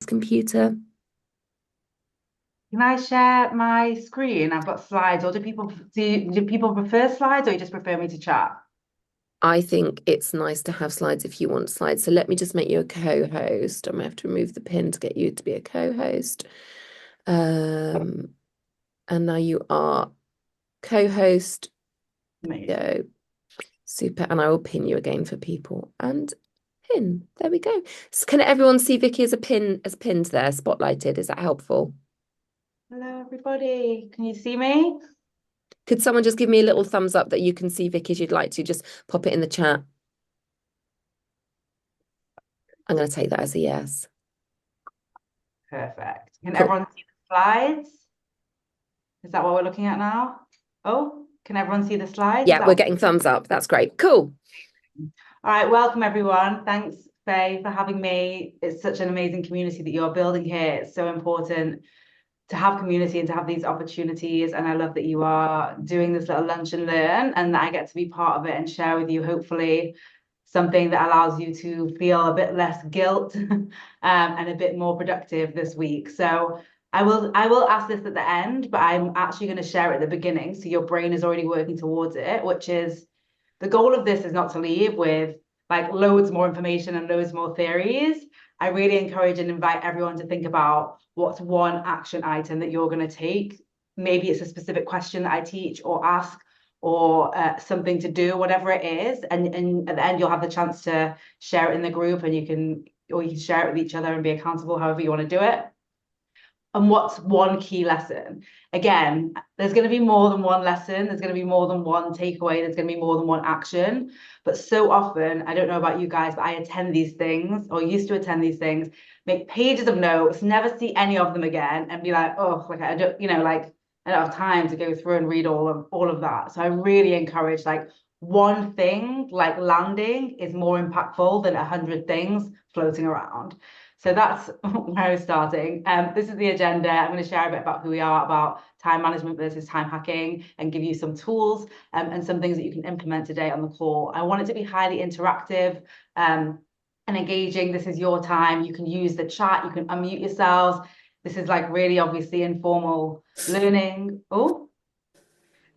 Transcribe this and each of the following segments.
Computer. Can I share my screen? I've got slides, or do people prefer slides, or you just prefer me to chat? I think it's nice to have slides if you want slides. So let me just make you a co-host. I'm gonna have to remove the pin to get you to be a co-host. Um, and now you are co-host. Amazing. Go. Super. And I will pin you again for people. And pin. There we go. So can everyone see Vicky as a pin as pinned there, spotlighted? Is that helpful? Hello, everybody. Can you see me? Could someone just give me a little thumbs up that you can see Vicky as you'd like to? Just pop it in the chat. I'm going to take that as a yes. Perfect. Can Cool. everyone see the slides? Is that what we're looking at now? Oh, can everyone see the slides? Is Yeah, we're that getting thumbs up. That's great. Cool. all right? Welcome, everyone. Thanks, Faye, for having me. It's such an amazing community that you're building here. It's so important to have community and to have these opportunities. And I love that you are doing this little lunch and learn, and that I get to be part of it and share with you, hopefully, something that allows you to feel a bit less guilt and a bit more productive this week. So I will ask this at the end, but I'm actually going to share it at the beginning. So your brain is already working towards it, which is the goal of this is not to leave with like loads more information and loads more theories. I really encourage and invite everyone to think about what's one action item that you're going to take. Maybe it's a specific question that I teach or ask or something to do, whatever it is. And at the end, you'll have the chance to share it in the group and you can share it with each other and be accountable however you want to do it. And what's one key lesson? Again, there's going to be more than one lesson. There's going to be more than one takeaway. There's going to be more than one action. But so often, I don't know about you guys, but I attend these things or used to attend these things, make pages of notes, never see any of them again, and be like, oh, like I don't, like I don't have time to go through and read all of that. So I really encourage like one thing like landing is more impactful than 100 things floating around. So that's where I was starting. This is the agenda. I'm going to share a bit about who we are, about time management versus time hacking, and give you some tools and some things that you can implement today on the call. I want it to be highly interactive and engaging. This is your time. You can use the chat. You can unmute yourselves. This is like really obviously informal learning. Oh,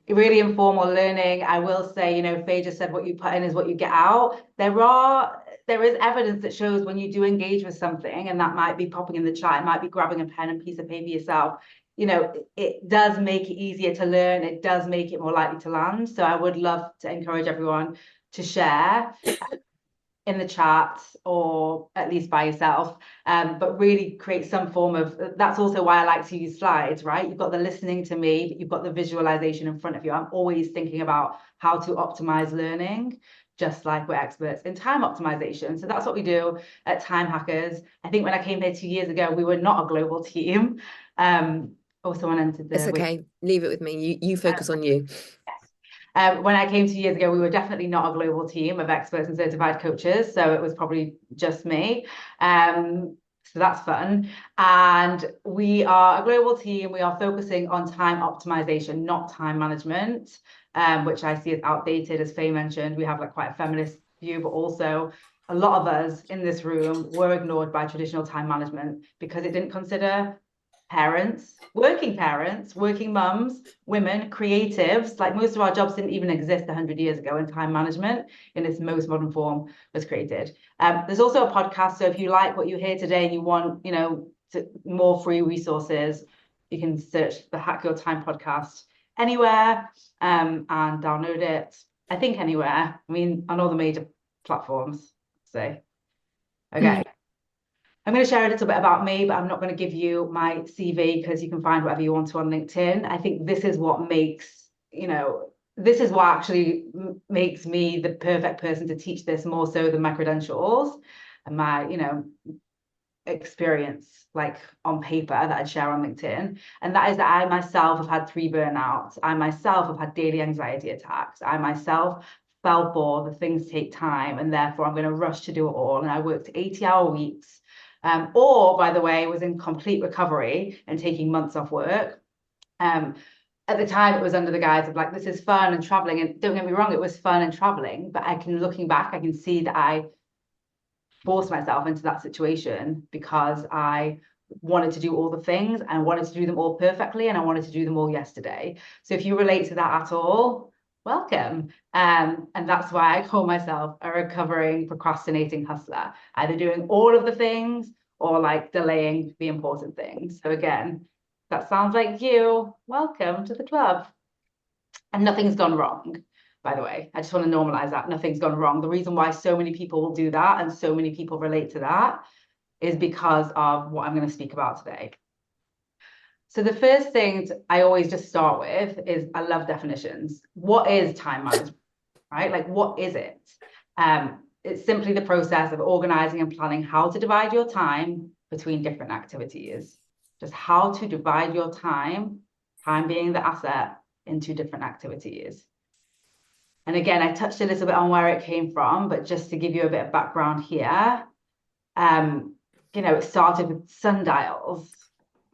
really informal learning. I will say, Faye just said what you put in is what you get out. There is evidence that shows when you do engage with something, and that might be popping in the chat, it might be grabbing a pen and piece of paper yourself. It does make it easier to learn. It does make it more likely to land. So I would love to encourage everyone to share in the chat or at least by yourself, but really create some form of that's also why I like to use slides, right? You've got the listening to me, but you've got the visualization in front of you. I'm always thinking about how to optimize learning, just like we're experts in time optimization. So that's what we do at Time Hackers. I think when I came here 2 years ago, we were not a global team. Oh, someone entered It's the wait. okay. Leave it with me. You focus on you. Yes. When I came 2 years ago, we were definitely not a global team of experts and certified coaches. So it was probably just me. So that's fun. And we are a global team. We are focusing on time optimization, not time management, which I see as outdated. As Faye mentioned, we have like quite a feminist view, but also a lot of us in this room were ignored by traditional time management because it didn't consider parents, working mums, women, creatives. Like most of our jobs didn't even exist 100 years ago, and time management in its most modern form was created. There's also a podcast. So if you like what you hear today and you want, more free resources, you can search the Hack Your Time podcast anywhere and download it. I think anywhere. I mean, on all the major platforms. So, okay. I'm going to share a little bit about me, but I'm not going to give you my CV because you can find whatever you want to on LinkedIn. I think this is what this is what actually makes me the perfect person to teach this more so than my credentials and my, experience like on paper that I'd share on LinkedIn. And that is that I myself have had 3 burnouts. I myself have had daily anxiety attacks. I myself fell for the things take time and therefore I'm going to rush to do it all. And I worked 80-hour weeks. Or, by the way, was in complete recovery and taking months off work. Um, at the time, it was under the guise of like, this is fun and traveling. And don't get me wrong, it was fun and traveling. But looking back, I can see that I forced myself into that situation because I wanted to do all the things and wanted to do them all perfectly and I wanted to do them all yesterday. So if you relate to that at all, welcome. And that's why I call myself a recovering procrastinating hustler, either doing all of the things or like delaying the important things. So again, that sounds like you. Welcome to the club. And nothing's gone wrong, by the way. I just want to normalize that. Nothing's gone wrong. The reason why so many people will do that and so many people relate to that is because of what I'm going to speak about today. So the first thing I always just start with is I love definitions. What is time management, right? Like, what is it? It's simply the process of organizing and planning how to divide your time between different activities. Just how to divide your time being the asset, into different activities. And again, I touched a little bit on where it came from, but just to give you a bit of background here, um, it started with sundials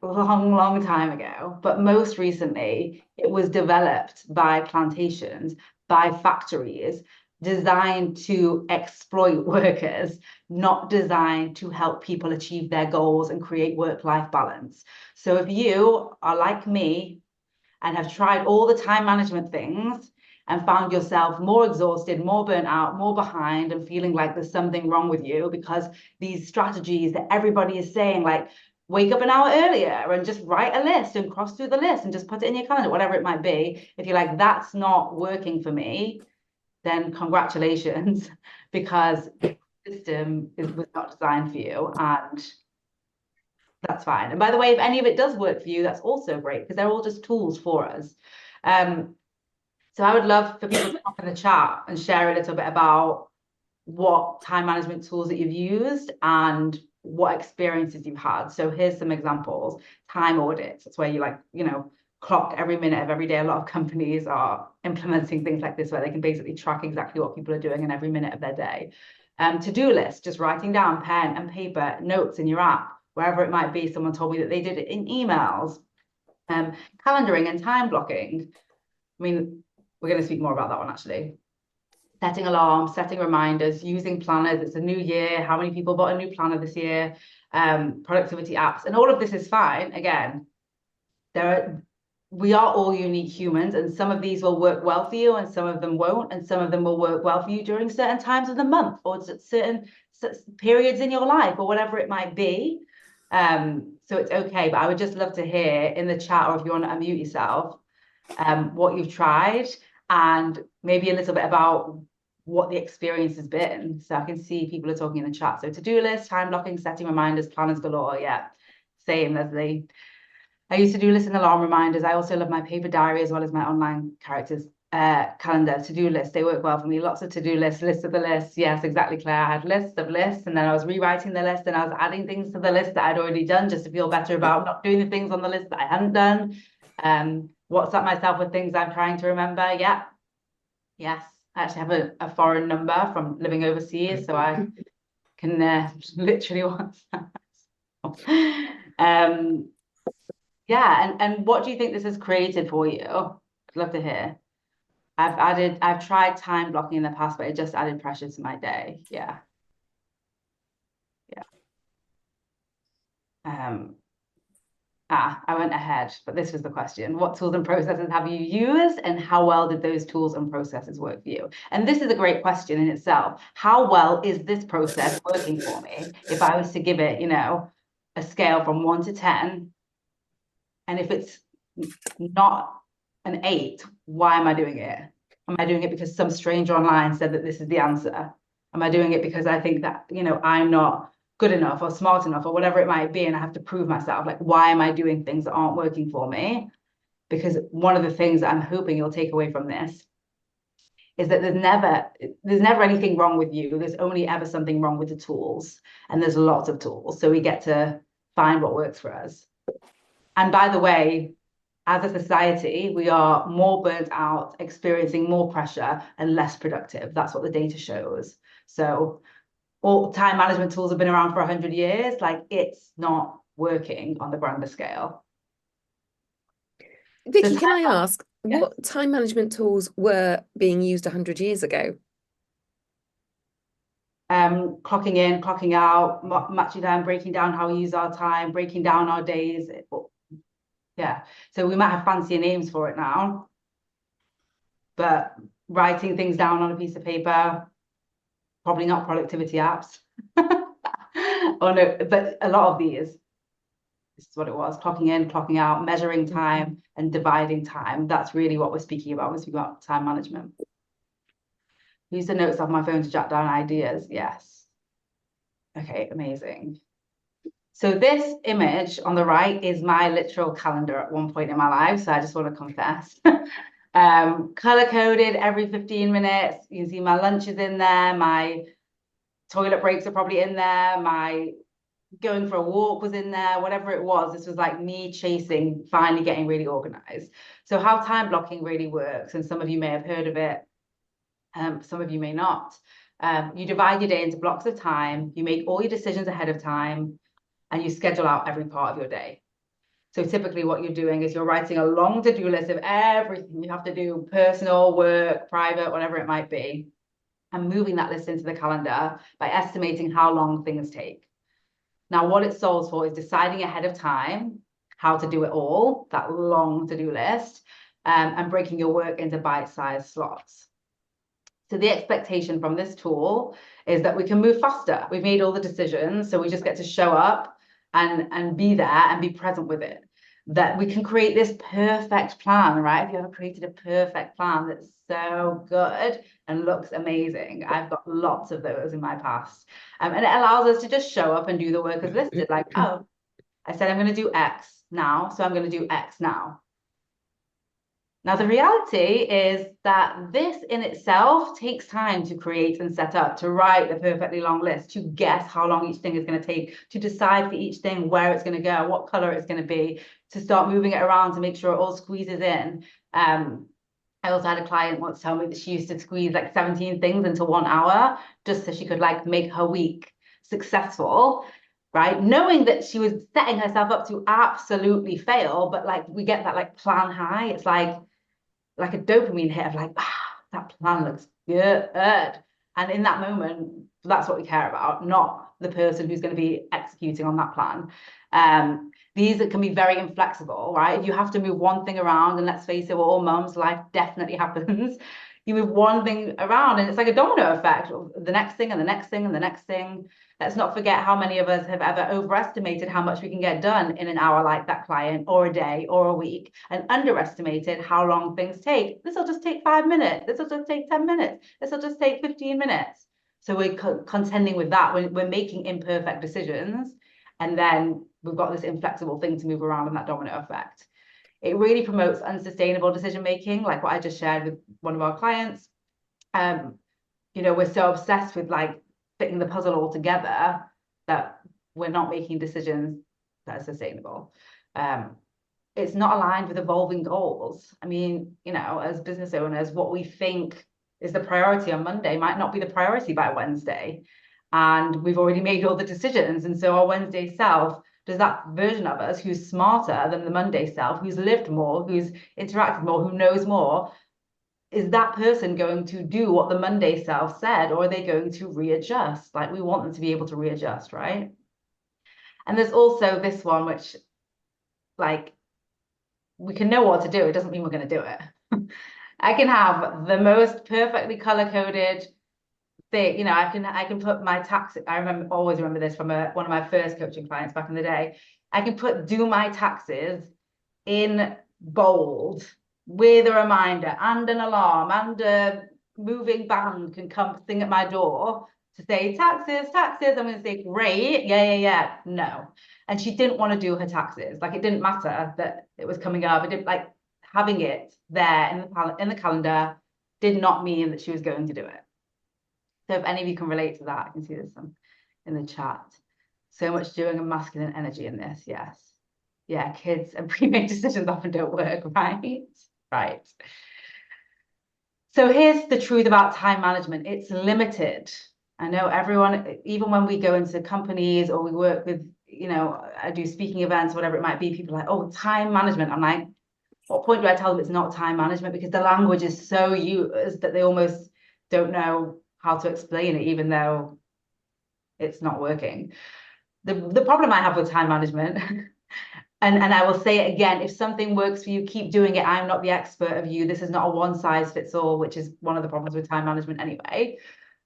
a long, long time ago, but most recently it was developed by plantations, by factories, designed to exploit workers, not designed to help people achieve their goals and create work-life balance. So if you are like me and have tried all the time management things and found yourself more exhausted, more burnt out, more behind, and feeling like there's something wrong with you because these strategies that everybody is saying, like wake up an hour earlier and just write a list and cross through the list and just put it in your calendar, whatever it might be. If you're like, that's not working for me, then congratulations, because the system was not designed for you. And that's fine. And by the way, if any of it does work for you, that's also great because they're all just tools for us. Um, so I would love for people to talk in the chat and share a little bit about what time management tools that you've used and what experiences you've had. So here's some examples. Time audits. That's where you clock every minute of every day. A lot of companies are implementing things like this where they can basically track exactly what people are doing in every minute of their day. To-do list, just writing down pen and paper, notes in your app, wherever it might be. Someone told me that they did it in emails. Calendaring and time blocking. I mean, we're going to speak more about that one actually. Setting alarms, setting reminders, using planners. It's a new year. How many people bought a new planner this year? Productivity apps. And all of this is fine. Again, we are all unique humans, and some of these will work well for you and some of them won't, and some of them will work well for you during certain times of the month or certain periods in your life or whatever it might be. So it's okay, but I would just love to hear in the chat, or if you want to unmute yourself, what you've tried and maybe a little bit about what the experience has been. So I can see people are talking in the chat. So to-do list, time blocking, setting reminders, planners galore. Yeah, same, Leslie. I used to do list and alarm reminders. I also love my paper diary as well as my online characters calendar, to-do list. They work well for me. Lots of to-do lists, lists of the lists. Yes, exactly, Claire. I had lists of lists, and then I was rewriting the list and I was adding things to the list that I'd already done just to feel better about not doing the things on the list that I hadn't done. WhatsApp myself with things I'm trying to remember. Yeah. Yes. I actually have a foreign number from living overseas, so I can literally WhatsApp. Yeah, and what do you think this has created for you? I'd love to hear. I've tried time blocking in the past, but it just added pressure to my day. Yeah. Yeah. Um, I went ahead, but this was the question. What tools and processes have you used, and how well did those tools and processes work for you? And this is a great question in itself. How well is this process working for me? If I was to give it, a scale from 1 to 10, and if it's not an 8, why am I doing it? Am I doing it because some stranger online said that this is the answer? Am I doing it because I think that, I'm not good enough or smart enough or whatever it might be, and I have to prove myself? Like, why am I doing things that aren't working for me? Because one of the things that I'm hoping you'll take away from this is that there's never anything wrong with you. There's only ever something wrong with the tools. And there's lots of tools. So we get to find what works for us. And by the way, as a society, we are more burnt out, experiencing more pressure and less productive. That's what the data shows. So all time management tools have been around for 100 years. Like, it's not working on the grander scale. So Vikki, can I ask yeah. what time management tools were being used 100 years ago? clocking in, clocking out, matching time, breaking down how we use our time, breaking down our days. Yeah. So we might have fancier names for it now, but writing things down on a piece of paper, probably not productivity apps. Oh no, but a lot of these, this is what it was, clocking in, clocking out, measuring time and dividing time. That's really what we're speaking about when we speak about time management. Use the notes off my phone to jot down ideas. Yes. Okay, amazing. So this image on the right is my literal calendar at one point in my life. So I just want to confess. Color coded every 15 minutes. You can see my lunch is in there. My toilet breaks are probably in there. My going for a walk was in there. Whatever it was, this was like me chasing, finally getting really organized. So how time blocking really works, and some of you may have heard of it. Some of you may not. You divide your day into blocks of time. You make all your decisions ahead of time and you schedule out every part of your day. So typically what you're doing is you're writing a long to-do list of everything you have to do, personal, work, private, whatever it might be, and moving that list into the calendar by estimating how long things take. Now, what it solves for is deciding ahead of time how to do it all, that long to-do list, and breaking your work into bite-sized slots. So the expectation from this tool is that we can move faster. We've made all the decisions, so we just get to show up and be there and be present with it. That we can create this perfect plan, right? Have you ever created a perfect plan that's so good and looks amazing? I've got lots of those in my past. And it allows us to just show up and do the work as listed, like, oh, I said I'm going to do X now, so I'm going to do X now. Now, the reality is that this in itself takes time to create and set up, to write the perfectly long list, to guess how long each thing is going to take, to decide for each thing where it's going to go, what color it's going to be, to start moving it around to make sure it all squeezes in. I also had a client once tell me that she used to squeeze like 17 things into 1 hour just so she could like make her week successful, right? Knowing that she was setting herself up to absolutely fail, but like we get that like plan high. It's like a dopamine hit of like, that plan looks good. And in that moment, that's what we care about, not the person who's going to be executing on that plan. These can be very inflexible, right? If you have to move one thing around, and let's face it, we're all mums, life definitely happens. You move one thing around, and it's like a domino effect, the next thing, and the next thing, and the next thing. Let's not forget how many of us have ever overestimated how much we can get done in an hour like that client, or a day, or a week, and underestimated how long things take. This will just take 5 minutes. This will just take 10 minutes. This will just take 15 minutes. So we're contending with that. We're making imperfect decisions, and then we've got this inflexible thing to move around in that domino effect. It really promotes unsustainable decision making, like what I just shared with one of our clients. We're so obsessed with like fitting the puzzle all together that we're not making decisions that are sustainable. It's not aligned with evolving goals. I mean, as business owners, what we think is the priority on Monday might not be the priority by Wednesday. And we've already made all the decisions. And so our Wednesday self does that version of us who's smarter than the Monday self, who's lived more, who's interacted more, who knows more, is that person going to do what the Monday self said, or are they going to readjust? Like we want them to be able to readjust, right? And there's also this one, which like we can know what to do. It doesn't mean we're going to do it. I can have the most perfectly color coded thing. I can put my tax. Always remember this from one of my first coaching clients back in the day. I can do my taxes in bold with a reminder and an alarm and a moving band can come sing at my door to say taxes, taxes. I'm going to say, great. Yeah, yeah, yeah. No. And she didn't want to do her taxes. Like it didn't matter that it was coming up. It didn't like having it there in the calendar did not mean that she was going to do it. So if any of you can relate to that, I can see there's some in the chat. So much doing and masculine energy in this. Yes. Yeah, kids and pre-made decisions often don't work, right? Right. So here's the truth about time management. It's limited. I know everyone, even when we go into companies or we work with, I do speaking events, whatever it might be, people are like, oh, time management. I'm like, what point do I tell them it's not time management? Because the language is so used that they almost don't know how to explain it, even though It's not working. The problem I have with time management, and I will say it again, if something works for you, keep doing it. I'm not the expert of you. This is not a one size fits all, which is one of the problems with time management anyway.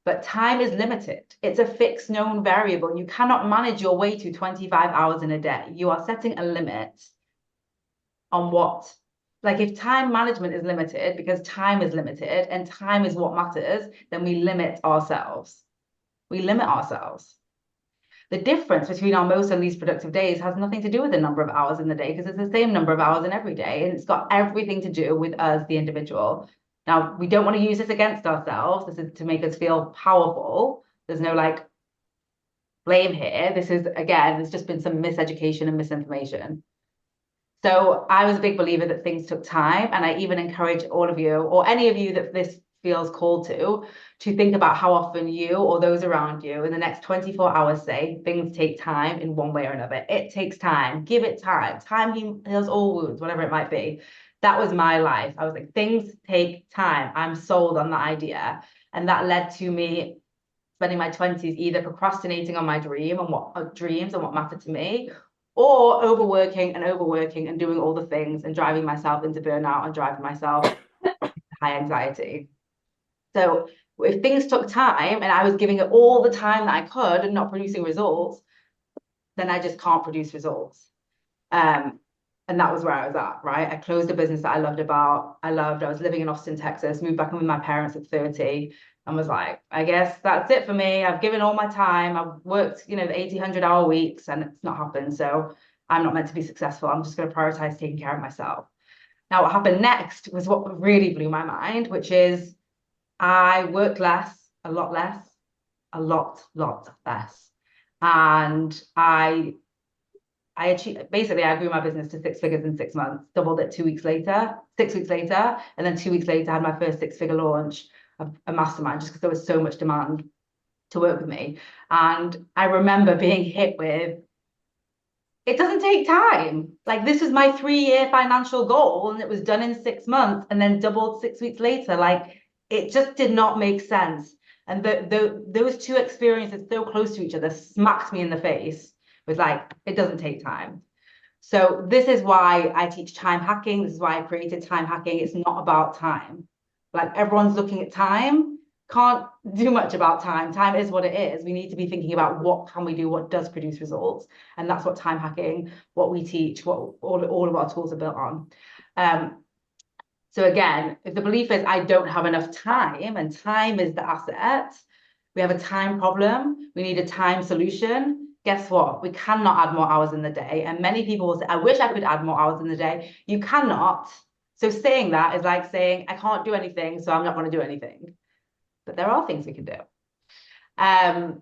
But time is limited. It's a fixed known variable. You cannot manage your way to 25 hours in a day. You are setting a limit on what, like if time management is limited because time is limited and time is what matters, then we limit ourselves. We limit ourselves. The difference between our most and least productive days has nothing to do with the number of hours in the day because it's the same number of hours in every day. And it's got everything to do with us, the individual. Now, we don't want to use this against ourselves. This is to make us feel powerful. There's no like blame here. This is, again, there's just been some miseducation and misinformation. So I was a big believer that things took time. And I even encourage all of you, or any of you that this feels called to think about how often you or those around you in the next 24 hours say things take time in one way or another. It takes time. Give it time. Time heals all wounds, whatever it might be. That was my life. I was like, things take time. I'm sold on that idea. And that led to me spending my 20s either procrastinating on my dream and what dreams and what mattered to me, or overworking and doing all the things and driving myself into burnout and driving myself high anxiety. So if things took time and I was giving it all the time that I could and not producing results, then I just can't produce results. Um, and that was where I was at, right? I closed a business that I loved about. I was living in Austin, Texas, moved back in with my parents at 30 and was like, I guess that's it for me. I've given all my time. I've worked, the 80, 100-hour weeks and it's not happened. So I'm not meant to be successful. I'm just going to prioritize taking care of myself. Now, what happened next was what really blew my mind, which is I worked less, a lot less, lot less. And I achieved basically I grew my business to six figures in 6 months, doubled it 2 weeks later, 6 weeks later, and then 2 weeks later I had my first six-figure launch of a mastermind just because there was so much demand to work with me. And I remember being hit with it doesn't take time. Like this was my 3-year financial goal, and it was done in 6 months and then doubled 6 weeks later. Like it just did not make sense. And those two experiences so close to each other smacked me in the face with like, it doesn't take time. So this is why I teach time hacking. This is why I created time hacking. It's not about time. Like everyone's looking at time, can't do much about time. Time is what it is. We need to be thinking about what can we do, what does produce results. And that's what time hacking, what we teach, what all of our tools are built on. So again, if the belief is I don't have enough time and time is the asset, we have a time problem, we need a time solution. Guess what? We cannot add more hours in the day. And many people will say, I wish I could add more hours in the day. You cannot. So saying that is like saying, I can't do anything, so I'm not going to do anything. But there are things we can do. Now,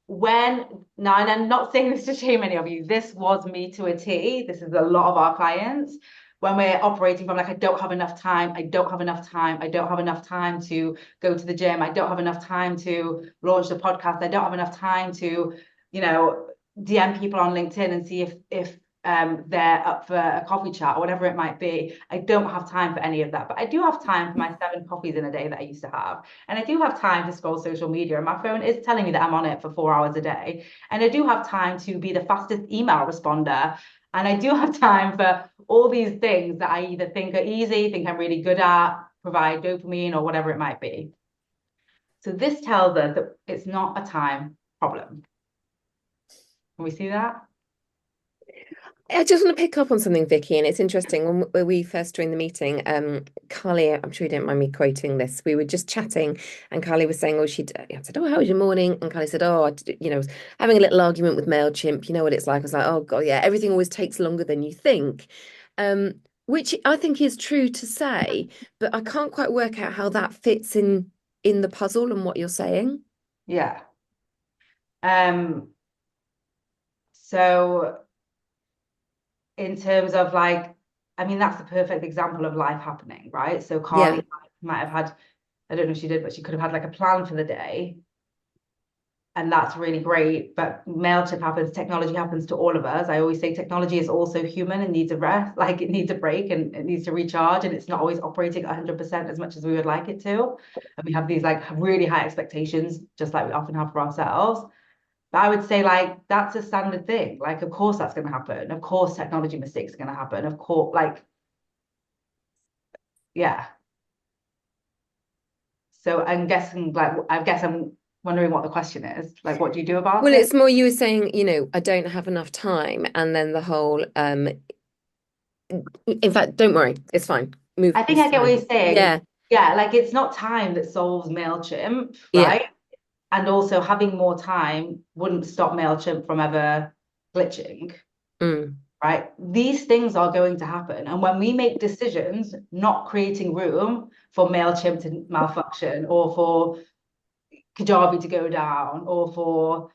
and I'm not saying this to shame any of you, this was me to a T. This is a lot of our clients when we're operating from like, I don't have enough time, I don't have enough time, I don't have enough time to go to the gym, I don't have enough time to launch the podcast, I don't have enough time to, DM people on LinkedIn and see if they're up for a coffee chat or whatever it might be. I don't have time for any of that, but I do have time for my 7 coffees in a day that I used to have. And I do have time to scroll social media. And my phone is telling me that I'm on it for 4 hours a day. And I do have time to be the fastest email responder. And I do have time for all these things that I either think are easy, think I'm really good at, provide dopamine or whatever it might be. So this tells us that it's not a time problem. Can we see that? I just want to pick up on something, Vicky, and it's interesting. When we first joined the meeting, Carly, I'm sure you don't mind me quoting this. We were just chatting, and Carly was saying, "Oh, I said, oh, how was your morning?" And Carly said, "Oh, I was having a little argument with Mailchimp. You know what it's like." I was like, "Oh God, yeah, everything always takes longer than you think," which I think is true to say, but I can't quite work out how that fits in the puzzle and what you're saying. Yeah. So in terms of like, I mean, that's the perfect example of life happening, right? So Yeah. Carly might have had, I don't know if she did, but she could have had like a plan for the day. And that's really great. But Mailchimp happens, technology happens to all of us. I always say technology is also human and needs a rest, like it needs a break and it needs to recharge. And it's not always operating 100% as much as we would like it to. And we have these like really high expectations, just like we often have for ourselves. But I would say like that's a standard thing. Like, of course that's going to happen. Of course, technology mistakes are going to happen. Of course, like, yeah. So I'm guessing, like, I guess I'm wondering what the question is. Like, what do you do about Well, it? it's more you were saying, I don't have enough time, and then the whole in fact, don't worry, it's fine. Move, I think it's I get what fine. you're saying. Yeah, Yeah, like it's not time that solves MailChimp, yeah. right? And also having more time wouldn't stop MailChimp from ever glitching, Mm, right? These things are going to happen. And when we make decisions, not creating room for MailChimp to malfunction or for Kajabi to go down or for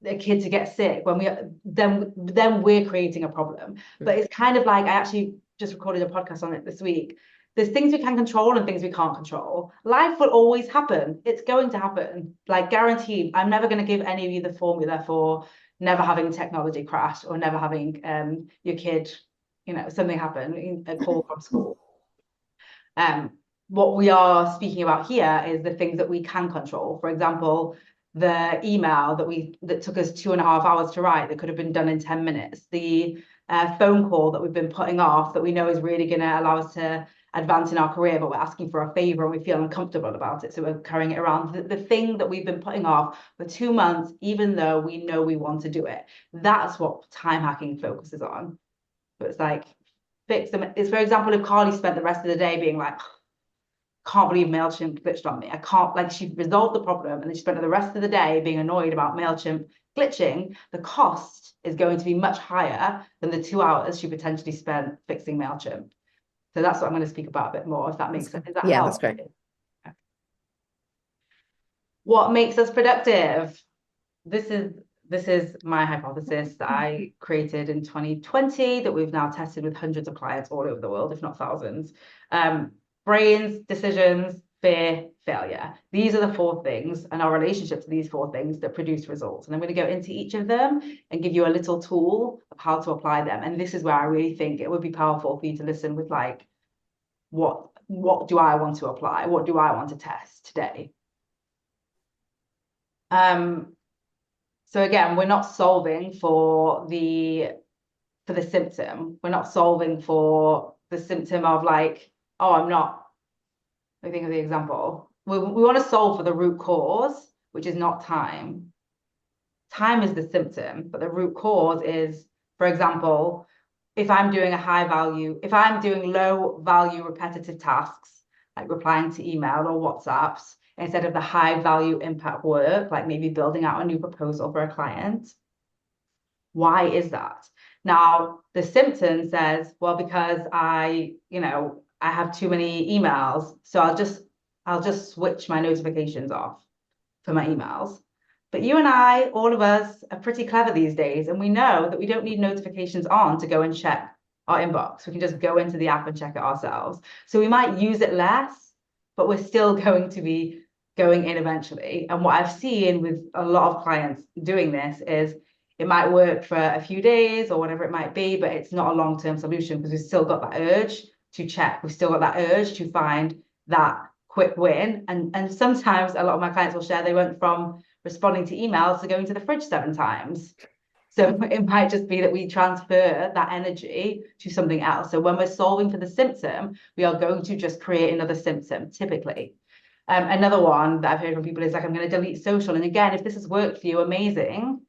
a kid to get sick, when we then we're creating a problem. But mm. it's kind of like I actually just recorded a podcast on it this week. There's things we can control and things we can't control. Life will always happen. It's going to happen. Like guaranteed. I'm never going to give any of you the formula for never having technology crash or never having your kid, something happen, a call from school. Um, what we are speaking about here is the things that we can control. For example, the email that took us 2.5 hours to write that could have been done in 10 minutes. The phone call that we've been putting off that we know is really going to allow us to advance in our career, but we're asking for a favor and we feel uncomfortable about it. So we're carrying it around. The thing that we've been putting off for 2 months, even though we know we want to do it. That's what time hacking focuses on. But it's like fix them. It's for example, if Carly spent the rest of the day being like, can't believe MailChimp glitched on me. I can't, like, she resolved the problem and then she spent the rest of the day being annoyed about MailChimp glitching. The cost is going to be much higher than the 2 hours she potentially spent fixing MailChimp. So that's what I'm going to speak about a bit more, if that makes sense. Does that Yeah, that's help? great. What makes us productive? This is this is my hypothesis that I created in 2020 that we've now tested with hundreds of clients all over the world, if not thousands. Um, Brains, decisions, fear, failure. These are the four things and our relationship to these four things that produce results. And I'm going to go into each of them and give you a little tool of how to apply them. And this is where I really think it would be powerful for you to listen with like, what do I want to apply? What do I want to test today? Um, So again, we're not solving for the symptom. We're not solving for the symptom of like, oh, I'm not. I think of the example. We want to solve for the root cause, which is not time. Time is the symptom, but the root cause is, for example, if I'm doing low value repetitive tasks, like replying to email or WhatsApps, instead of the high value impact work, like maybe building out a new proposal for a client. Why is that? Now, the symptom says, well, because I have too many emails, so I'll just switch my notifications off for my emails. But you and I, all of us, are pretty clever these days, and we know that we don't need notifications on to go and check our inbox. We can just go into the app and check it ourselves. So we might use it less, but we're still going to be going in eventually. And what I've seen with a lot of clients doing this is it might work for a few days or whatever it might be, but it's not a long-term solution because we've still got that urge to check. We've still got that urge to find that quick win. And sometimes a lot of my clients will share they went from responding to emails to going to the fridge 7 times. So it might just be that we transfer that energy to something else. So when we're solving for the symptom, we are going to just create another symptom, typically. Another one that I've heard from people is like, I'm going to delete social. And again, if this has worked for you, amazing.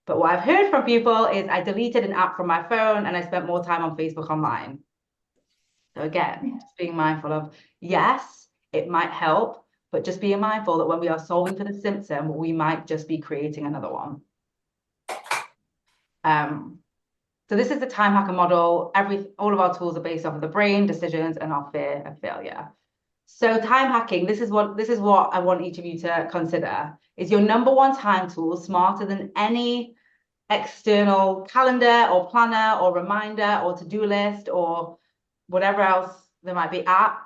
But what I've heard from people is I deleted an app from my phone and I spent more time on Facebook online. So again, just being mindful of, yes, it might help, but just being mindful that when we are solving for the symptom, we might just be creating another one. So this is the time hacker model. All of our tools are based off of the brain, decisions, and our fear of failure. So time hacking, this is what I want each of you to consider, is your number one time tool, smarter than any external calendar or planner or reminder or to-do list or whatever else there might be app,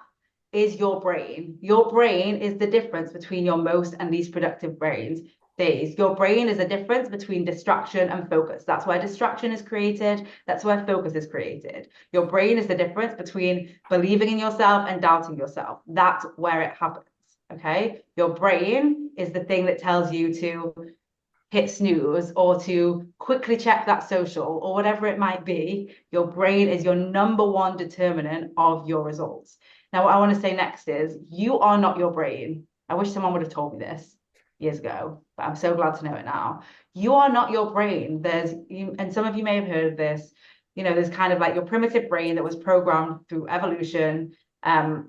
is your brain. Your brain is the difference between your most and least productive days. Your brain is the difference between distraction and focus. That's where distraction is created. That's where focus is created. Your brain is the difference between believing in yourself and doubting yourself. That's where it happens. Okay. Your brain is the thing that tells you to hit snooze or to quickly check that social or whatever it might be, your brain is your number one determinant of your results. Now, what I want to say next is you are not your brain. I wish someone would have told me this years ago, but I'm so glad to know it now. You are not your brain. And some of you may have heard of this, there's kind of like your primitive brain that was programmed through evolution. And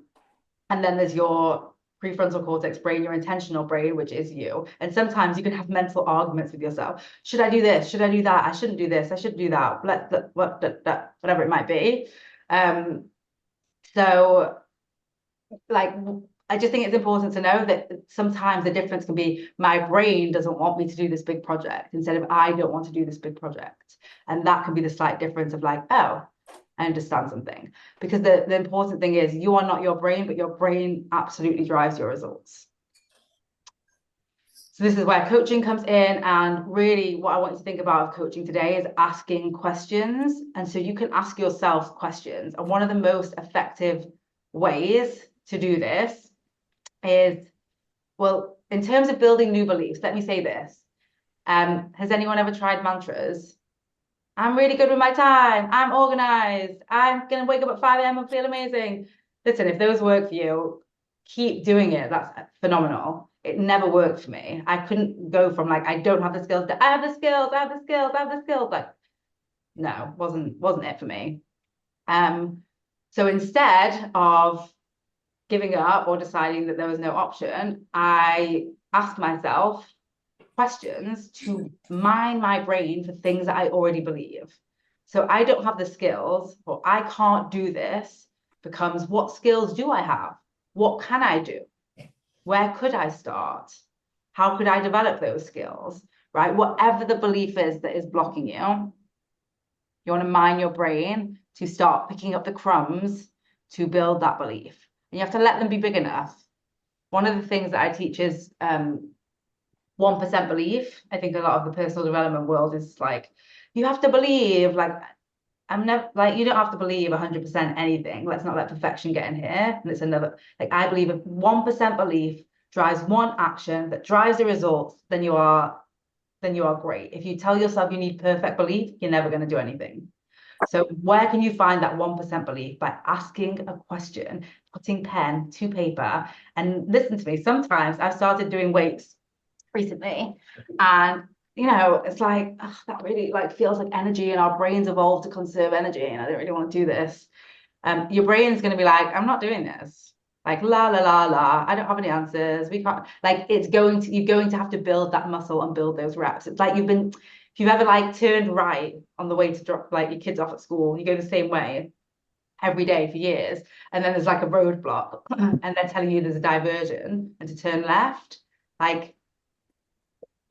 then there's your prefrontal cortex brain, your intentional brain, which is you. And sometimes you can have mental arguments with yourself. Should I do this? Should I do that? I shouldn't do this. I shouldn't do that. Whatever it might be. So like, I just think it's important to know that sometimes the difference can be my brain doesn't want me to do this big project instead of I don't want to do this big project. And that can be the slight difference of like, oh, I understand something. Because the important thing is you are not your brain, but your brain absolutely drives your results. So this is where coaching comes in. And really what I want you to think about of coaching today is asking questions. And so you can ask yourself questions. And one of the most effective ways to do this is, well, in terms of building new beliefs, let me say this. Has anyone ever tried mantras? I'm really good with my time. I'm organized. I'm going to wake up at 5 a.m. and feel amazing. Listen, if those work for you, keep doing it. That's phenomenal. It never worked for me. I couldn't go from like, I don't have the skills to I have the skills, I have the skills, I have the skills. Like, no, wasn't it for me. So instead of giving up or deciding that there was no option, I asked myself questions to mine my brain for things that I already believe. So I don't have the skills, or I can't do this, becomes what skills do I have? What can I do? Where could I start? How could I develop those skills? Right? Whatever the belief is that is blocking you want to mine your brain to start picking up the crumbs to build that belief. And you have to let them be big enough. One of the things that I teach is 1% belief. I think a lot of the personal development world is like, you have to believe, like, I'm never like, you don't have to believe 100% anything. Let's not let perfection get in here. And it's another, like, I believe if 1% belief drives one action that drives the results, then you are great. If you tell yourself you need perfect belief, you're never going to do anything. So where can you find that 1% belief? By asking a question, putting pen to paper, and listen to me. Sometimes I've started doing weights recently, and it's like, ugh, that really like feels like energy, and our brains evolved to conserve energy, and I don't really want to do this. Your brain's going to be like, I'm not doing this. Like, la la la la, I don't have any answers. We can't, like, you're going to have to build that muscle and build those reps. It's like if you've ever like turned right on the way to drop like your kids off at school, you go the same way every day for years, and then there's like a roadblock and they're telling you there's a diversion and to turn left. Like,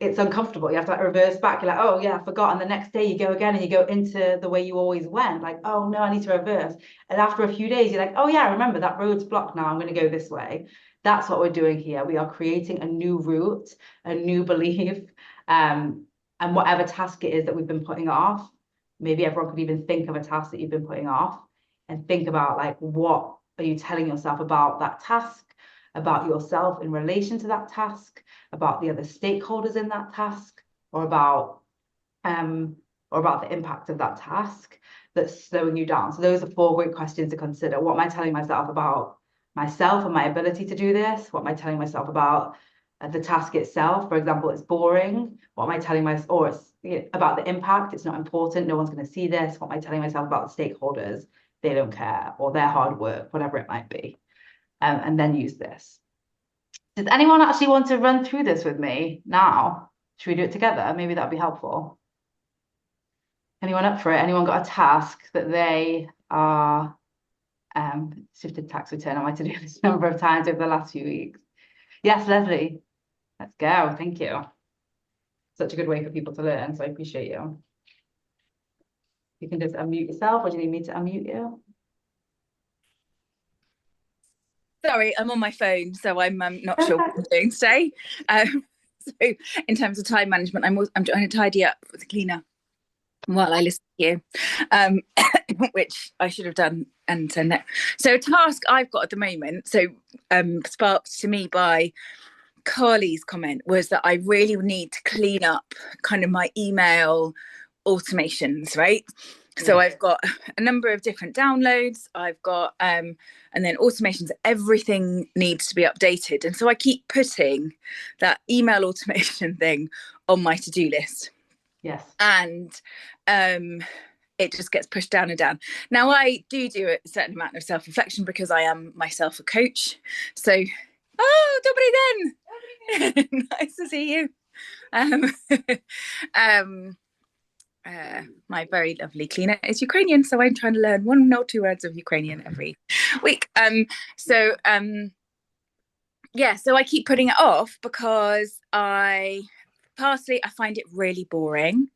it's uncomfortable. You have to like reverse back. You're like, oh yeah, I forgot. And the next day you go again and you go into the way you always went. Like, oh no, I need to reverse. And after a few days, you're like, oh yeah, I remember that road's blocked now. I'm going to go this way. That's what we're doing here. We are creating a new route, a new belief. And whatever task it is that we've been putting off, maybe everyone could even think of a task that you've been putting off and think about like, what are you telling yourself about that task, about yourself in relation to that task, about the other stakeholders in that task, or about the impact of that task that's slowing you down. So those are 4 great questions to consider. What am I telling myself about myself and my ability to do this? What am I telling myself about the task itself? For example, it's boring. What am I telling myself? Or it's about the impact. It's not important. No one's going to see this. What am I telling myself about the stakeholders? They don't care, or their hard work, whatever it might be. And then use this. Does anyone actually want to run through this with me now? Should we do it together? Maybe that'd be helpful. Anyone up for it? Anyone got a task that they are shifted tax return? I might to do this number of times over the last few weeks. Yes, Leslie. Let's go. Thank you. Such a good way for people to learn, so I appreciate you. You can just unmute yourself, or do you need me to unmute you? Sorry, I'm on my phone, so I'm not sure what I'm doing today. So in terms of time management, I'm trying to tidy up with the cleaner while I listen to you, which I should have done and send it. So a task I've got at the moment, sparked to me by Carly's comment was that I really need to clean up kind of my email automations, right? So I've got a number of different downloads. I've got and then automations. Everything needs to be updated, and so I keep putting that email automation thing on my to-do list. Yes. And it just gets pushed down and down. Now I do a certain amount of self-reflection because I am myself a coach. So, oh, Dobry then. Nice to see you. My very lovely cleaner is Ukrainian, so I'm trying to learn 1 or 2 words of Ukrainian every week. So I keep putting it off because I find it really boring.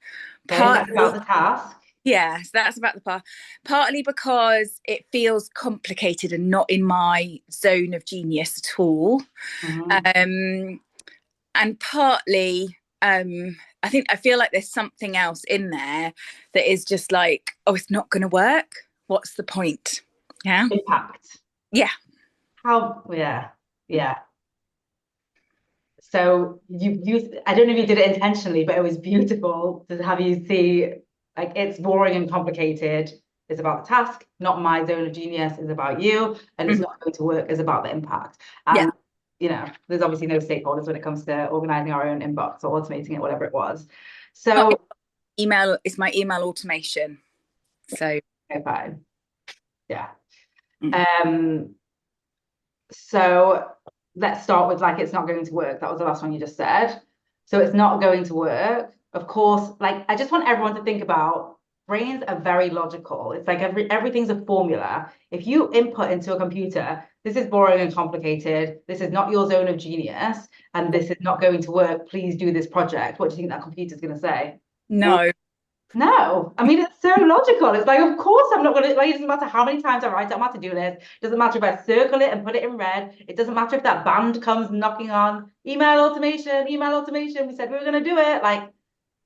That's about the task. Yeah, so that's about the part. Partly because it feels complicated and not in my zone of genius at all. And partly I feel like there's something else in there that is just like, oh, it's not going to work. What's the point? Yeah. Impact. Yeah. Yeah. So I don't know if you did it intentionally, but it was beautiful to have you see, like, it's boring and complicated. It's about the task, not my zone of genius. It's about you, and it's not going to work. It's about the impact. And there's obviously no stakeholders when it comes to organizing our own inbox or automating it, whatever it was. So email is my email automation. So okay, fine. Yeah. So let's start with, like, it's not going to work. That was the last one you just said. So it's not going to work. Of course, like, I just want everyone to think about brains are very logical. It's like everything's a formula. If you input into a computer, this is boring and complicated, this is not your zone of genius, and this is not going to work, please do this project, what do you think that computer's going to say? No, I mean, it's so logical. It's like, of course I'm not going to, like, it doesn't matter how many times I write out my to-do list. It doesn't matter if I circle it and put it in red. It doesn't matter if that band comes knocking on, email automation. We said we were going to do it. Like,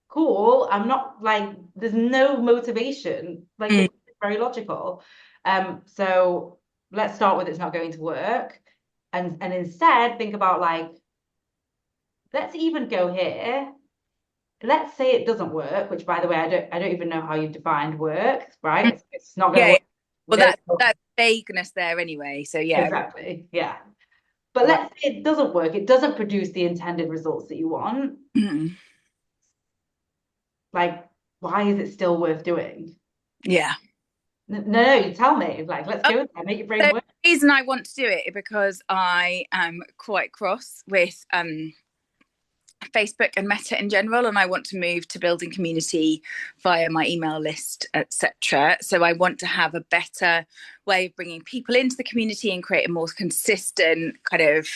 cool. I'm not, like, there's no motivation. Like, it's very logical. So let's start with it's not going to work. And instead think about, like, let's even go here. Let's say it doesn't work, which, by the way, I don't even know how you've defined work, right? It's not going to work. Well, that's vagueness there anyway. So yeah. Exactly. Yeah. But let's say it doesn't work. It doesn't produce the intended results that you want. Like, why is it still worth doing? Yeah. No, you tell me. Like, let's go there. Make your brain work. The reason I want to do it is because I am quite cross with Facebook and Meta in general, and I want to move to building community via my email list, etc. So I want to have a better way of bringing people into the community and create a more consistent kind of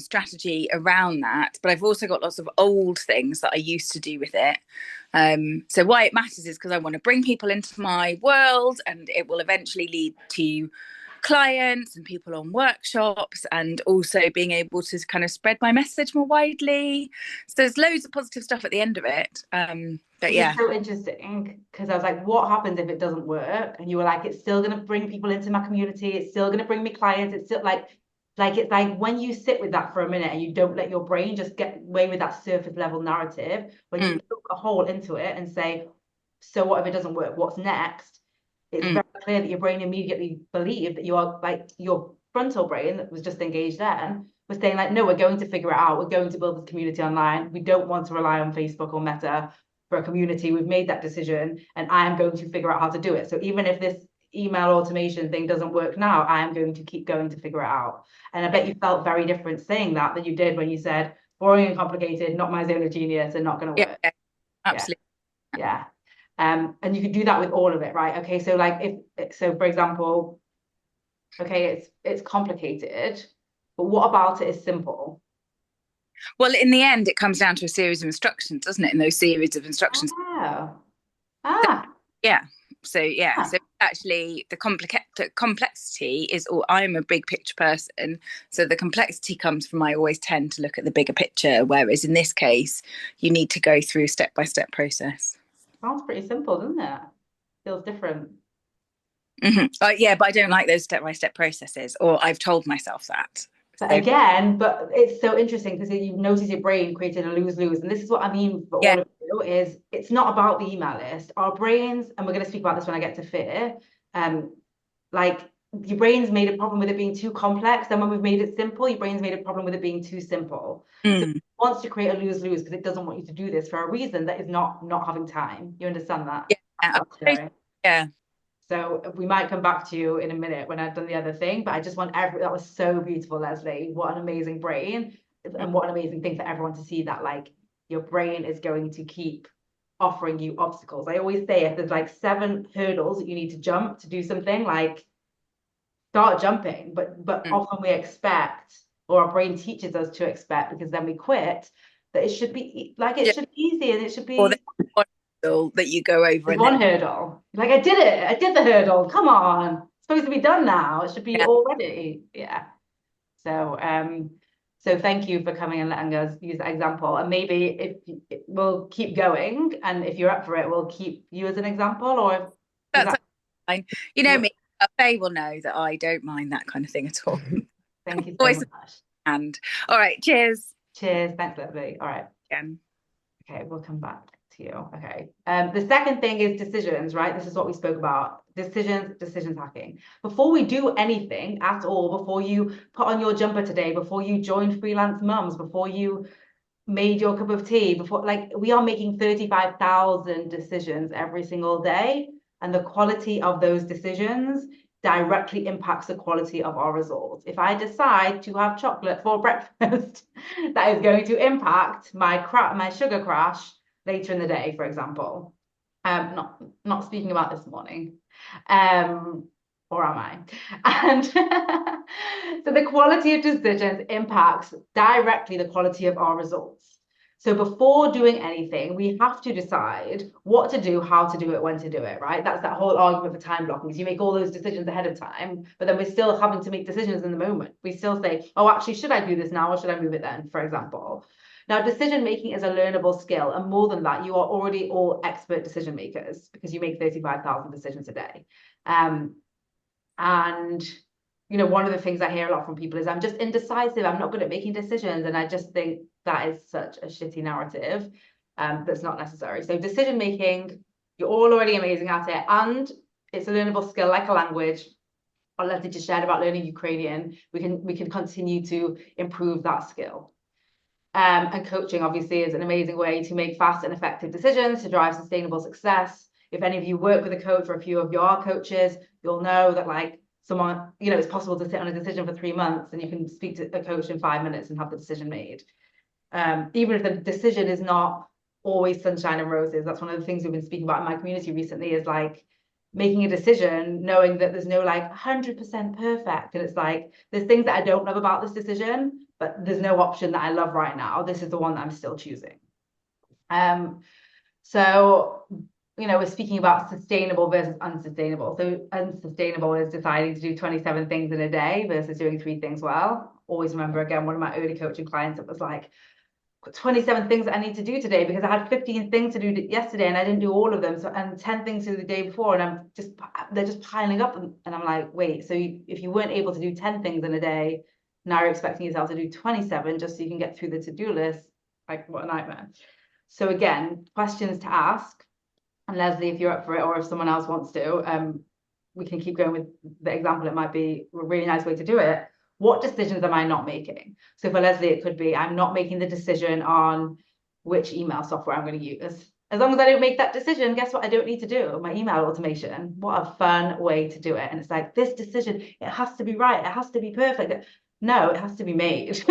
strategy around that. But I've also got lots of old things that I used to do with it. So why it matters is because I want to bring people into my world, and it will eventually lead to clients and people on workshops, and also being able to kind of spread my message more widely. So there's loads of positive stuff at the end of it. But yeah, it's so interesting because I was like, what happens if it doesn't work? And you were like, it's still going to bring people into my community, it's still going to bring me clients, it's still like it's like when you sit with that for a minute and you don't let your brain just get away with that surface level narrative, when you poke a hole into it and say, so what if it doesn't work, what's next? It's very clear that your brain immediately believed that you are, like, your frontal brain that was just engaged then was saying, like, no, we're going to figure it out. We're going to build this community online. We don't want to rely on Facebook or Meta for a community. We've made that decision, and I am going to figure out how to do it. So even if this email automation thing doesn't work now, I am going to keep going to figure it out. And I bet you felt very different saying that than you did when you said boring and complicated, not my zone of genius, and not going to work. Yeah, absolutely. Yeah. And you could do that with all of it, right? Okay, so, like, so for example, okay, it's complicated, but what about it is simple? Well, in the end, it comes down to a series of instructions, doesn't it? And those series of instructions. Yeah. So actually, the complexity is all. I'm a big picture person, so the complexity comes from I always tend to look at the bigger picture. Whereas in this case, you need to go through step-by-step process. Sounds pretty simple, doesn't it? Feels different. Yeah, but I don't like those step-by-step processes, or I've told myself that. But again, but it's so interesting because you notice your brain creating a lose-lose. And this is what I mean for Yeah. all of you is it's not about the email list. Our brains, and we're going to speak about this when I get to fear, like your brain's made a problem with it being too complex. Then when we've made it simple, your brain's made a problem with it being too simple. So it wants to create a lose-lose because it doesn't want you to do this for a reason that is not having time. You understand that? Yeah. Yeah. So we might come back to you in a minute when I've done the other thing, but I just want that was so beautiful, Leslie. What an amazing brain, and what an amazing thing for everyone to see that like your brain is going to keep offering you obstacles. I always say if there's like 7 hurdles that you need to jump to do something, like start jumping. But often we expect, or our brain teaches us to expect, because then we quit, that it should be like should be easy and it should Or be one hurdle that you go over and one hurdle. Like I did it. I did the hurdle. Come on. It's supposed to be done now. It should be already. Yeah. So thank you for coming and letting us use that example. And maybe we'll keep going, and if you're up for it, we'll keep you as an example. Or that's fine. You know me, Faye will know that I don't mind that kind of thing at all. Thank you so much. And all right, cheers. Cheers. Thanks, Leslie. All right. Again. Okay, we'll come back to you. Okay. The second thing is decisions, right? This is what we spoke about. Decisions hacking. Before we do anything at all, before you put on your jumper today, before you joined Freelance Mums, before you made your cup of tea, before, like, we are making 35,000 decisions every single day, and the quality of those decisions directly impacts the quality of our results. If I decide to have chocolate for breakfast, that is going to impact my sugar crash later in the day, for example. Not speaking about this morning. Or am I? And so the quality of decisions impacts directly the quality of our results. So before doing anything, we have to decide what to do, how to do it, when to do it, right? That's that whole argument for time blocking, because you make all those decisions ahead of time, but then we're still having to make decisions in the moment. We still say, oh, actually, should I do this now or should I move it then, for example? Now, decision making is a learnable skill. And more than that, you are already all expert decision makers because you make 35,000 decisions a day. And, you know, one of the things I hear a lot from people is I'm just indecisive. I'm not good at making decisions. And I just think that is such a shitty narrative that's not necessary. So decision making, you're all already amazing at it. And it's a learnable skill like a language. Or Leslie just shared about learning Ukrainian. We can continue to improve that skill. And coaching obviously is an amazing way to make fast and effective decisions to drive sustainable success. If any of you work with a coach or a few of your coaches, you'll know that like someone, you know, it's possible to sit on a decision for 3 months and you can speak to a coach in 5 minutes and have the decision made. Even if the decision is not always sunshine and roses. That's one of the things we've been speaking about in my community recently is like making a decision, knowing that there's no like 100% perfect. And it's like, there's things that I don't love about this decision, but there's no option that I love right now. This is the one that I'm still choosing. So, you know, we're speaking about sustainable versus unsustainable. So unsustainable is deciding to do 27 things in a day versus doing 3 things well. Always remember, again, one of my early coaching clients, it was like, 27 things that I need to do today because I had 15 things to do yesterday and I didn't do all of them. So, and 10 things to do the day before, and they're just piling up. And I'm like, wait, so if you weren't able to do 10 things in a day, now you're expecting yourself to do 27 just so you can get through the to-do list. Like, what a nightmare. So again, questions to ask. And Leslie, if you're up for it, or if someone else wants to, we can keep going with the example. It might be a really nice way to do it. What decisions am I not making? So for Leslie, it could be I'm not making the decision on which email software I'm going to use. As long as I don't make that decision, guess what I don't need to do? My email automation. What a fun way to do it. And it's like, this decision, it has to be right. It has to be perfect. No, it has to be made,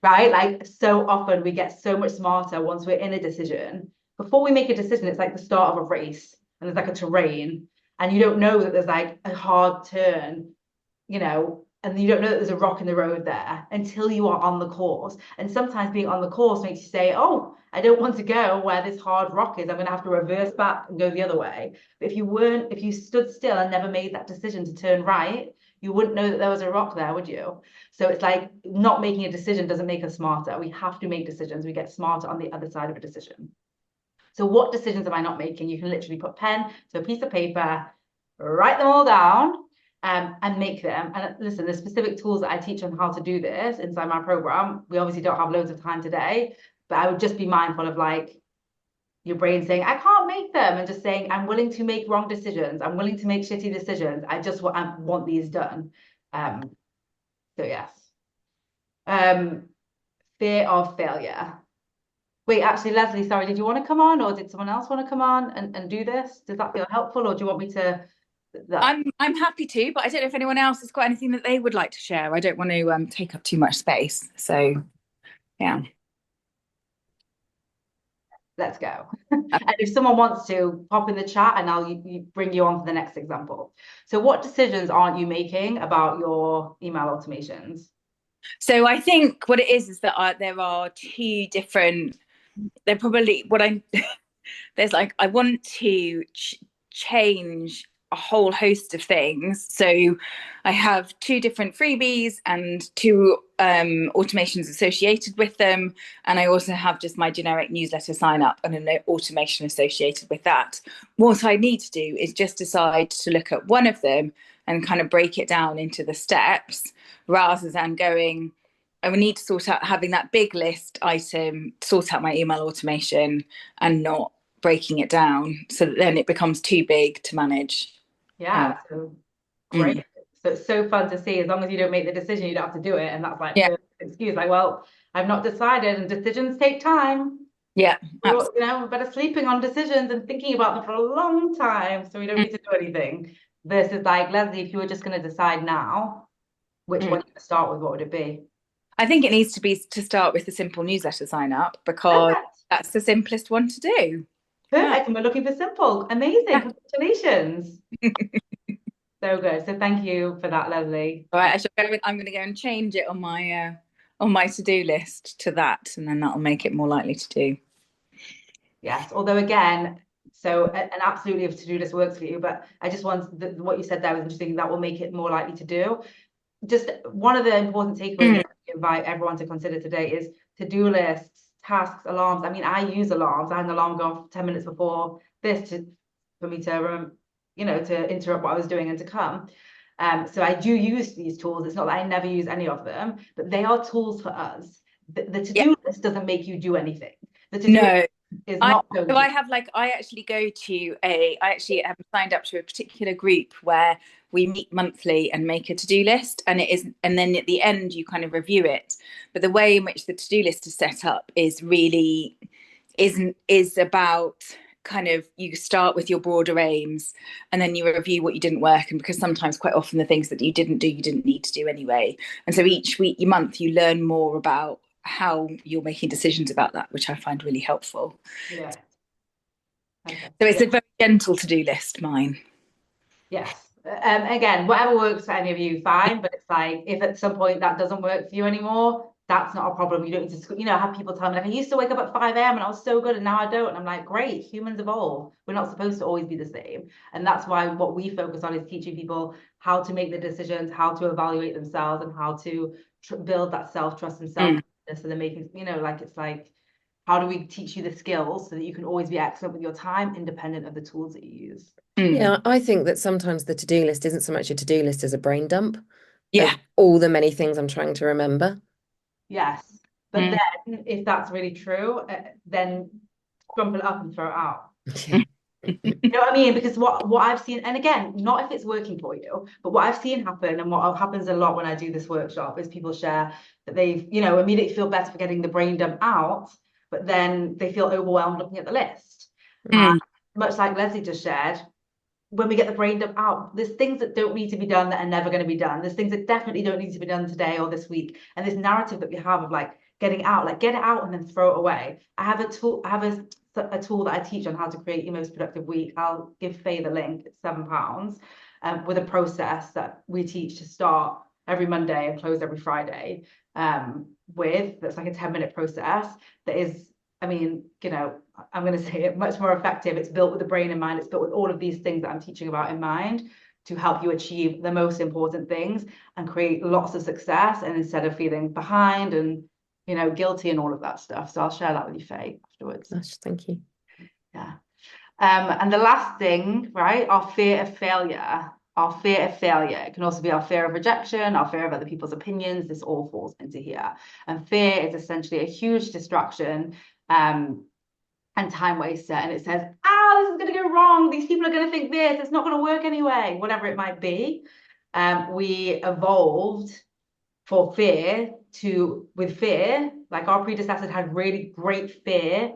right? Like so often we get so much smarter once we're in a decision. Before we make a decision, it's like the start of a race and there's like a terrain and you don't know that there's like a hard turn, you know, and you don't know that there's a rock in the road there until you are on the course. And sometimes being on the course makes you say, oh, I don't want to go where this hard rock is. I'm going to have to reverse back and go the other way. But if you stood still and never made that decision to turn right, you wouldn't know that there was a rock there, would you? So it's like not making a decision doesn't make us smarter. We have to make decisions. We get smarter on the other side of a decision. So what decisions am I not making? You can literally put pen to a piece of paper, write them all down. and make them. And listen, the specific tools that I teach on how to do this inside my program, we obviously don't have loads of time today, but I would just be mindful of like your brain saying, I can't make them, and just saying, I'm willing to make wrong decisions. I'm willing to make shitty decisions. I want these done. So yes. Fear of failure. Wait, actually, Leslie, sorry, did you want to come on, or did someone else want to come on and do this? Does that feel helpful, or do you want me to I'm happy to, but I don't know if anyone else has got anything that they would like to share. I don't want to take up too much space. So yeah. Let's go. And if someone wants to pop in the chat, and I'll bring you on for the next example. So what decisions aren't you making about your email automations? So I think what it is that there are two different, they're probably what I'm, there's like, I want to change a whole host of things. So I have two different freebies and two automations associated with them. And I also have just my generic newsletter sign up and an automation associated with that. What I need to do is just decide to look at one of them and kind of break it down into the steps rather than going, I would need to sort out having that big list item, sort out my email automation and not breaking it down so that then it becomes too big to manage. Yeah, so great. So it's so fun to see. As long as you don't make the decision, you don't have to do it. And that's like Yeah. the excuse, like, well, I've not decided, and decisions take time. Yeah, You know, we're better sleeping on decisions and thinking about them for a long time, so we don't need to do anything. Versus like, Leslie, if you were just going to decide now, which one you start with, what would it be? I think it needs to be to start with the simple newsletter sign up because Perfect. that's the simplest one to do. Perfect. And we're looking for simple. Amazing. Yeah. Congratulations. So good. So thank you for that, Leslie. All right, I'm going to go and change it on my to-do list to that, and then that'll make it more likely to do. Yes. Although again, so and absolutely if to-do list works for you, but I just want what you said there was interesting. That will make it more likely to do. Just one of the important takeaways that I invite everyone to consider today is to-do lists, tasks, alarms. I mean, I use alarms. I had an alarm go off 10 minutes before this for me to to interrupt what I was doing and to come. So I do use these tools. It's not that I never use any of them, but they are tools for us. The to-do list doesn't make you do anything. The to-do list is not going to. I actually am signed up to a particular group where we meet monthly and make a to-do list, and then at the end you kind of review it. But the way in which the to-do list is set up is really is about kind of, you start with your broader aims and then you review what you didn't work, and because sometimes quite often the things that you didn't do you didn't need to do anyway, and so each month you learn more about how you're making decisions about that, which I find really helpful. Yeah. Okay. So it's a very gentle to-do list, mine. Yes. Again, whatever works for any of you, fine. But it's like, if at some point that doesn't work for you anymore, that's not a problem. You don't need to, have people tell me like, I used to wake up at 5 a.m. and I was so good, and now I don't. And I'm like, great, humans evolve. We're not supposed to always be the same. And that's why what we focus on is teaching people how to make the decisions, how to evaluate themselves, and how to build that self-trust and self-confidence. So they're making, it's like, how do we teach you the skills so that you can always be excellent with your time, independent of the tools that you use? Yeah, I think that sometimes the to-do list isn't so much a to-do list as a brain dump. Yeah. Of all the many things I'm trying to remember. Yes. But then if that's really true, then crumple it up and throw it out. You know what I mean? Because what I've seen, and again, not if it's working for you, but what I've seen happen, and what happens a lot when I do this workshop, is people share that they've, immediately feel better for getting the brain dump out, but then they feel overwhelmed looking at the list. Much like Leslie just shared, when we get the brain dump out, there's things that don't need to be done that are never going to be done. There's things that definitely don't need to be done today or this week. And this narrative that we have of like getting out, like get it out and then throw it away. I have a tool that I teach on how to create your most productive week. I'll give Faye the link. It's £7, with a process that we teach to start every Monday and close every Friday. That's like a 10-minute process that is, I mean, I'm going to say it much more effective. It's built with the brain in mind. It's built with all of these things that I'm teaching about in mind to help you achieve the most important things and create lots of success. And instead of feeling behind and, guilty and all of that stuff. So I'll share that with you, Faye, afterwards. Gosh, thank you. Yeah. And the last thing, right, our fear of failure, our fear of failure. It can also be our fear of rejection, our fear of other people's opinions. This all falls into here. And fear is essentially a huge distraction and time waster. And it says, this is going to go wrong. These people are going to think this. It's not going to work anyway, whatever it might be. We evolved with fear, like our predecessors had really great fear.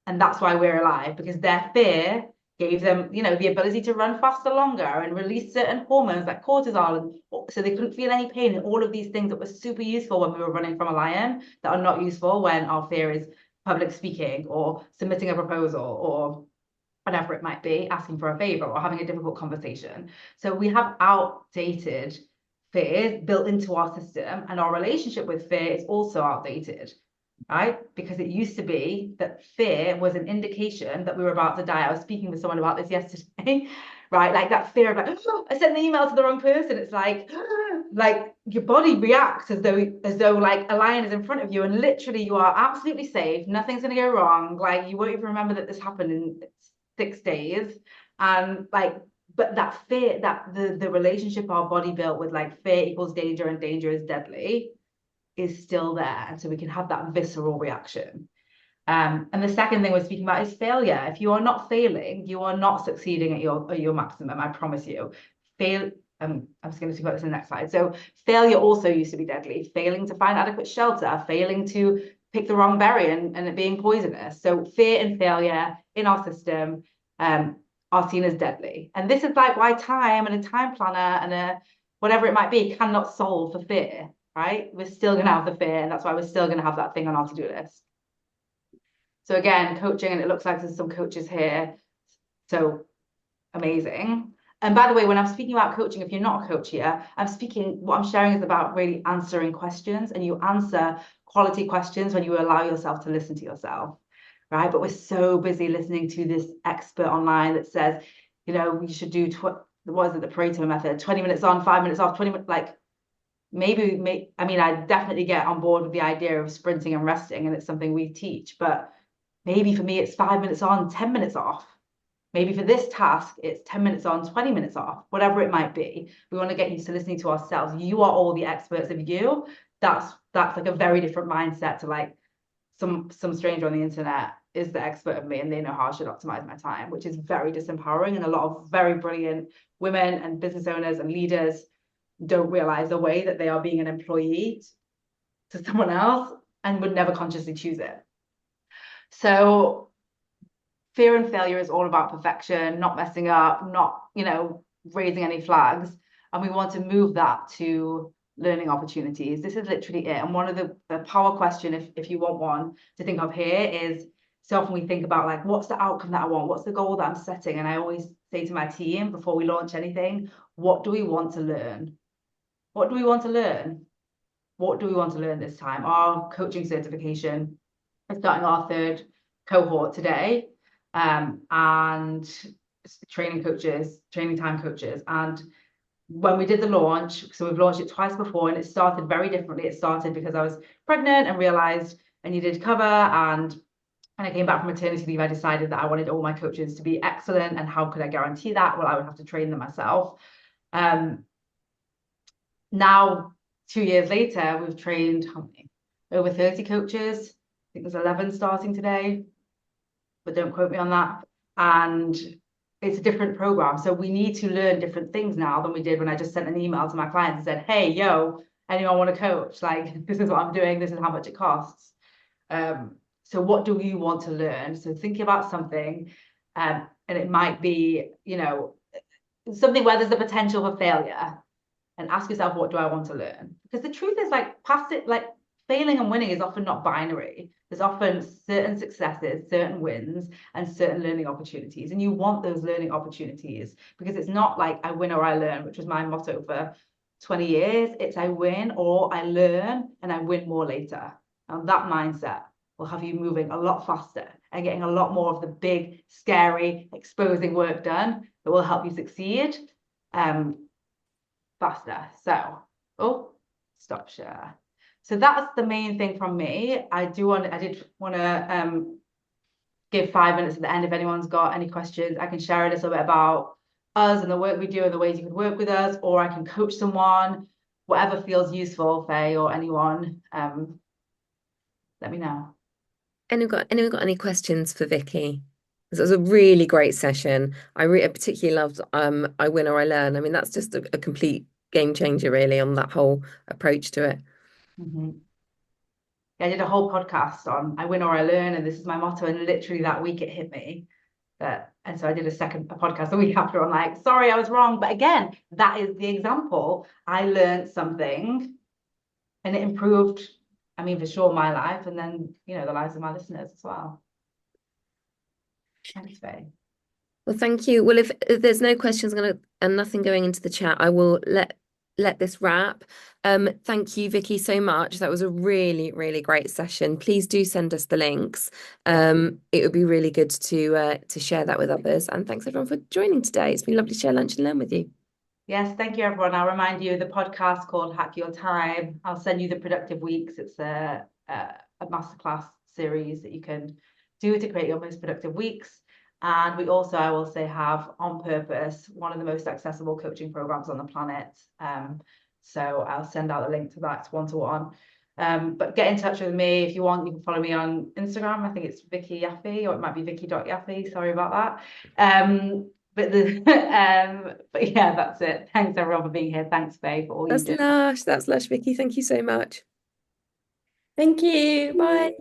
And that's why we're alive, because their fear gave them, the ability to run faster, longer, and release certain hormones like cortisol. And so they couldn't feel any pain, and all of these things that were super useful when we were running from a lion that are not useful when our fear is public speaking or submitting a proposal or whatever it might be, asking for a favor or having a difficult conversation. So we have outdated fears built into our system, and our relationship with fear is also outdated, right? Because it used to be that fear was an indication that we were about to die. I was speaking with someone about this yesterday, right? Like that fear of like, I sent the email to the wrong person. It's like your body reacts as though like a lion is in front of you, and literally you are absolutely safe. Nothing's going to go wrong. Like you won't even remember that this happened in 6 days. And like, but that fear, that the relationship our body built with like fear equals danger and danger is deadly is still there. And so we can have that visceral reaction. And the second thing we're speaking about is failure. If you are not failing, you are not succeeding at your maximum, I promise you. I'm just going to speak about this in the next slide. So failure also used to be deadly. Failing to find adequate shelter, failing to pick the wrong berry and it being poisonous. So fear and failure in our system are seen as deadly. And this is like why time and a time planner and a whatever it might be cannot solve for fear, right? We're still going to have the fear, and that's why we're still going to have that thing on our to-do list. So again, coaching, and it looks like there's some coaches here. So amazing. And by the way, when I'm speaking about coaching, if you're not a coach here, what I'm sharing is about really answering questions, and you answer quality questions when you allow yourself to listen to yourself, right? But we're so busy listening to this expert online that says, you should do, what is it, the Pareto method, 20 minutes on, 5 minutes off, 20 minutes, like, I definitely get on board with the idea of sprinting and resting, and it's something we teach, but maybe for me, it's 5 minutes on, 10 minutes off. Maybe for this task, it's 10 minutes on, 20 minutes off, whatever it might be. We want to get used to listening to ourselves. You are all the experts of you. That's like a very different mindset to like some stranger on the internet is the expert of me and they know how I should optimize my time, which is very disempowering. And a lot of very brilliant women and business owners and leaders don't realize the way that they are being an employee to someone else and would never consciously choose it. So fear and failure is all about perfection, not messing up, not, raising any flags. And we want to move that to learning opportunities. This is literally it. And one of the power question, if you want one to think of here, is so often we think about like, what's the outcome that I want? What's the goal that I'm setting? And I always say to my team before we launch anything, what do we want to learn? What do we want to learn? What do we want to learn this time? Our coaching certification is starting our 3rd cohort today. And training time coaches. And when we did the launch, so we've launched it twice before, and it started very differently. It started because I was pregnant and realized I needed cover, and when I came back from maternity leave, I decided that I wanted all my coaches to be excellent. And how could I guarantee that? Well, I would have to train them myself. Now, 2 years later, we've trained over 30 coaches. I think there's 11 starting today, but don't quote me on that. And it's a different program. So we need to learn different things now than we did when I just sent an email to my clients and said, hey, yo, anyone want to coach? Like, this is what I'm doing. This is how much it costs. So what do you want to learn? So thinking about something, and it might be, something where there's the potential for failure, and ask yourself, what do I want to learn? Because the truth is failing and winning is often not binary. There's often certain successes, certain wins, and certain learning opportunities. And you want those learning opportunities, because it's not like I win or I learn, which was my motto for 20 years. It's I win or I learn and I win more later. Now that mindset will have you moving a lot faster and getting a lot more of the big, scary, exposing work done that will help you succeed faster. So, stop share. So that's the main thing from me. I did want to give 5 minutes at the end if anyone's got any questions. I can share a little bit about us and the work we do and the ways you can work with us, or I can coach someone, whatever feels useful, Faye, or anyone, let me know. Anyone got any questions for Vikki? This was a really great session. I particularly loved I win or I learn. I mean, that's just a complete game changer, really, on that whole approach to it. Mm-hmm. Yeah, I did a whole podcast on I win or I learn, and this is my motto. And literally that week it hit me that, and so I did a podcast the week after. I'm like, sorry, I was wrong. But again, that is the example. I learned something and it improved, I mean, for sure, my life, and then, the lives of my listeners as well. Thanks, Faye. Well, thank you. Well, if there's no questions and nothing going into the chat, I will let this wrap. Thank you, Vikki, so much. That was a really, really great session. Please do send us the links. It would be really good to share that with others. And thanks everyone for joining today. It's been lovely to share lunch and learn with you. Yes, thank you, everyone. I'll remind you the podcast called Hack Your Time. I'll send you the productive weeks. It's a masterclass series that you can do to create your most productive weeks. And we also, I will say, have On Purpose, one of the most accessible coaching programs on the planet. So I'll send out the link to that one-to-one. But get in touch with me if you want. You can follow me on Instagram. I think it's Vikki Yaffe, or it might be Vikki.Yaffe. Sorry about that. But yeah, that's it. Thanks everyone for being here. Thanks, Faye, for all you do. That's lush, Vikki. Thank you so much. Thank you. Bye.